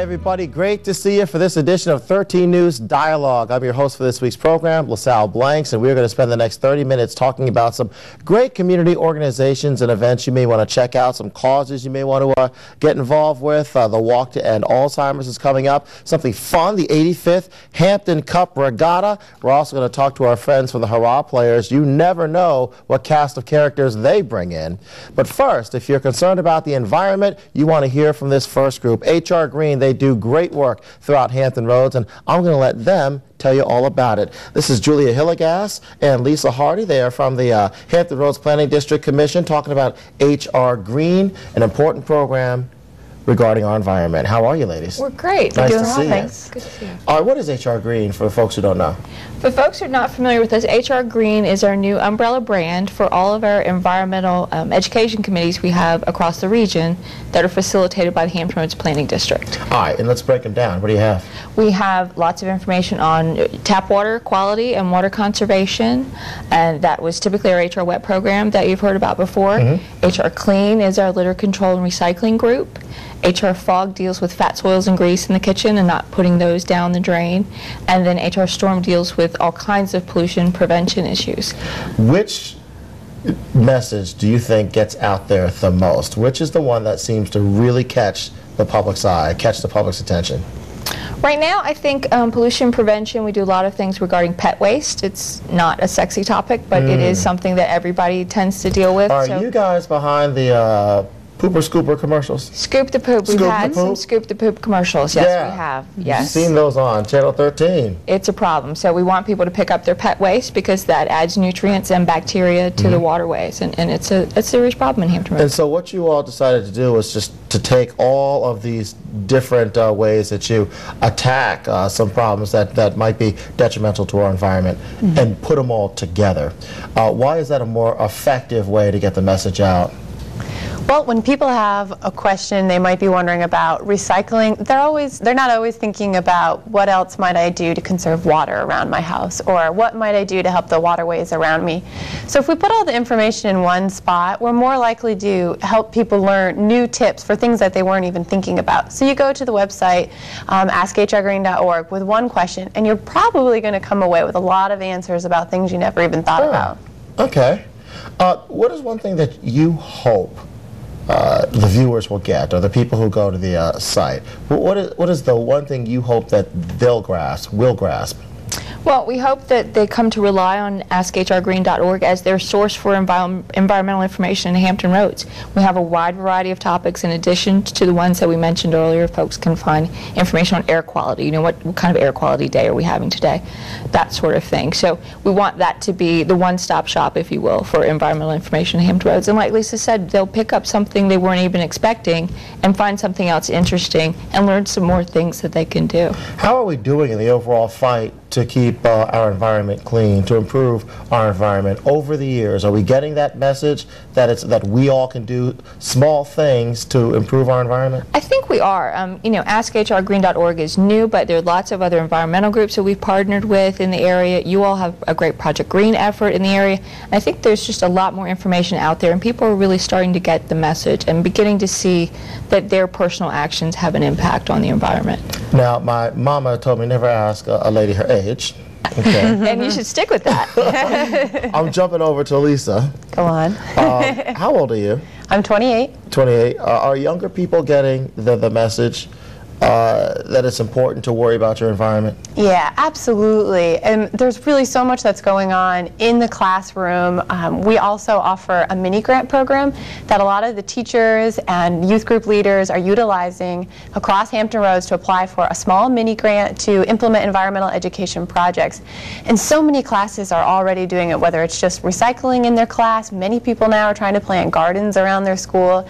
everybody. Great to see you for this edition of 13 News Dialogue. I'm your host for this week's program, LaSalle Blanks, and we're going to spend the next 30 minutes talking about some great community organizations and events you may want to check out, some causes you may want to get involved with. The Walk to End Alzheimer's is coming up. Something fun, the 85th Hampton Cup Regatta. We're also going to talk to our friends from the Hurrah Players. You never know what cast of characters they bring in. But first, if you're concerned about the environment, you want to hear from this first group, HR Green. They do great work throughout Hampton Roads, and I'm going to let them tell you all about it. This is Julia Hillegas and Lisa Hardy. They are from the Hampton Roads Planning District Commission talking about HR Green, an important program regarding our environment. How are you, ladies? We're great. Nice Doing to well, see you. thanks. Good to see you. All right, what is HR Green for the folks who don't know? For folks who are not familiar with us, HR Green is our new umbrella brand for all of our environmental education committees we have across the region that are facilitated by the Hampton Roads Planning District. All right, and let's break them down. What do you have? We have lots of information on tap water quality and water conservation, and that was typically our HR Wet program that you've heard about before. HR Clean is our litter control and recycling group. HR Fog deals with fats, oils, and grease in the kitchen and not putting those down the drain. And then HR Storm deals with all kinds of pollution prevention issues. Which message do you think gets out there the most? Which is the one that seems to really catch the public's eye, catch the public's attention? Right now, I think pollution prevention, we do a lot of things regarding pet waste. It's not a sexy topic, but it is something that everybody tends to deal with. Are you guys behind the Pooper Scooper commercials? Scoop the Poop. We've had some Scoop the Poop commercials. Yes, we have. Yes. You've seen those on Channel 13. It's a problem. So we want people to pick up their pet waste because that adds nutrients and bacteria to the waterways. And it's a serious problem in Hampton Roads. And so what you all decided to do was just to take all of these different ways that you attack some problems that might be detrimental to our environment and put them all together. Why is that a more effective way to get the message out? Well, when people have a question they might be wondering about recycling, they're not always thinking about what else might I do to conserve water around my house, or what might I do to help the waterways around me. So if we put all the information in one spot, we're more likely to help people learn new tips for things that they weren't even thinking about. So you go to the website, askhrgreen.org, with one question, and you're probably going to come away with a lot of answers about things you never even thought about. Okay. What is one thing that you hope the viewers will get, or the people who go to the site? What is the one thing you hope that they'll grasp, will grasp? Well, we hope that they come to rely on askhrgreen.org as their source for environmental information in Hampton Roads. We have a wide variety of topics in addition to the ones that we mentioned earlier. Folks can find information on air quality. You know, what kind of air quality day are we having today? That sort of thing. So we want that to be the one-stop shop, if you will, for environmental information in Hampton Roads. And like Lisa said, they'll pick up something they weren't even expecting and find something else interesting and learn some more things that they can do. How are we doing in the overall fight to keep our environment clean, to improve our environment over the years? Are we getting that message that we all can do small things to improve our environment? I think we are. You know, askhrgreen.org is new, but there are lots of other environmental groups that we've partnered with in the area. You all have a great Project Green effort in the area. And I think there's just a lot more information out there, and people are really starting to get the message and beginning to see that their personal actions have an impact on the environment. Now, my mama told me never ask a lady her age. Okay. And you should stick with that. I'm jumping over to Lisa. Go on. How old are you? I'm 28. 28. Are younger people getting the message that it's important to worry about your environment? Yeah, absolutely. And there's really so much that's going on in the classroom. We also offer a mini grant program that a lot of the teachers and youth group leaders are utilizing across Hampton Roads to apply for a small mini grant to implement environmental education projects. And so many classes are already doing it, whether it's just recycling in their class. Many people now are trying to plant gardens around their school,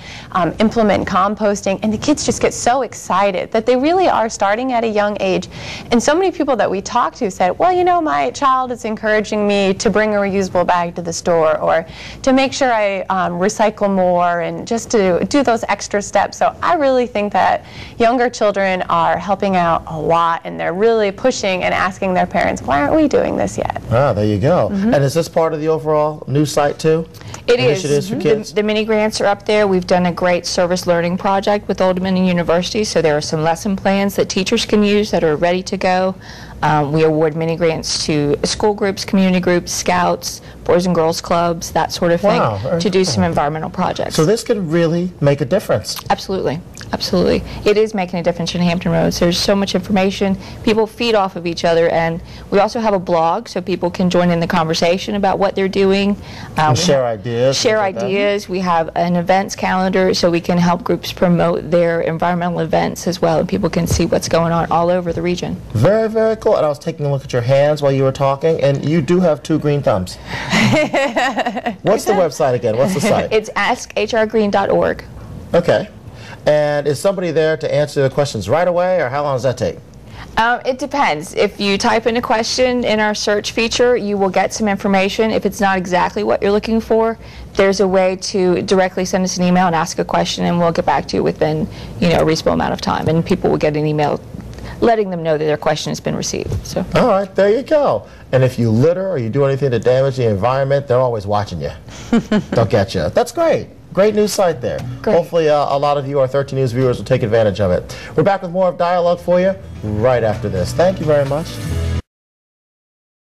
implement composting, and the kids just get so excited that they really are starting at a young age. And so many people that we talked to said, well, you know, my child is encouraging me to bring a reusable bag to the store, or to make sure I recycle more, and just to do those extra steps. So I really think that younger children are helping out a lot, and they're really pushing and asking their parents, why aren't we doing this yet? Ah, there you go. And is this part of the overall new site too? It Initiatives is. for kids? The mini grants are up there. We've done a great service learning project with Old Dominion University, so there are some lesson plans that teachers can use that are ready to go. We award mini grants to school groups, community groups, scouts, boys and girls clubs, that sort of thing, to do some environmental projects. So this could really make a difference. Absolutely. Absolutely. It is making a difference in Hampton Roads. There's so much information. People feed off of each other, and we also have a blog so people can join in the conversation about what they're doing. Share ideas. Share ideas. We have an events calendar so we can help groups promote their environmental events as well, and people can see what's going on all over the region. Very, very cool. And I was taking a look at your hands while you were talking, and you do have 2 green thumbs. What's the website again? What's the site? It's askhrgreen.org. Okay. And is somebody there to answer the questions right away, or how long does that take? It depends. If you type in a question in our search feature, you will get some information. If it's not exactly what you're looking for, there's a way to directly send us an email and ask a question, and we'll get back to you within, a reasonable amount of time. And people will get an email letting them know that their question has been received. So. All right, there you go. And if you litter or you do anything to damage the environment, they're always watching you. They'll get you. That's great. Great news site there. Great. Hopefully a lot of you, our 13 News viewers, will take advantage of it. We're back with more of Dialogue for you right after this. Thank you very much.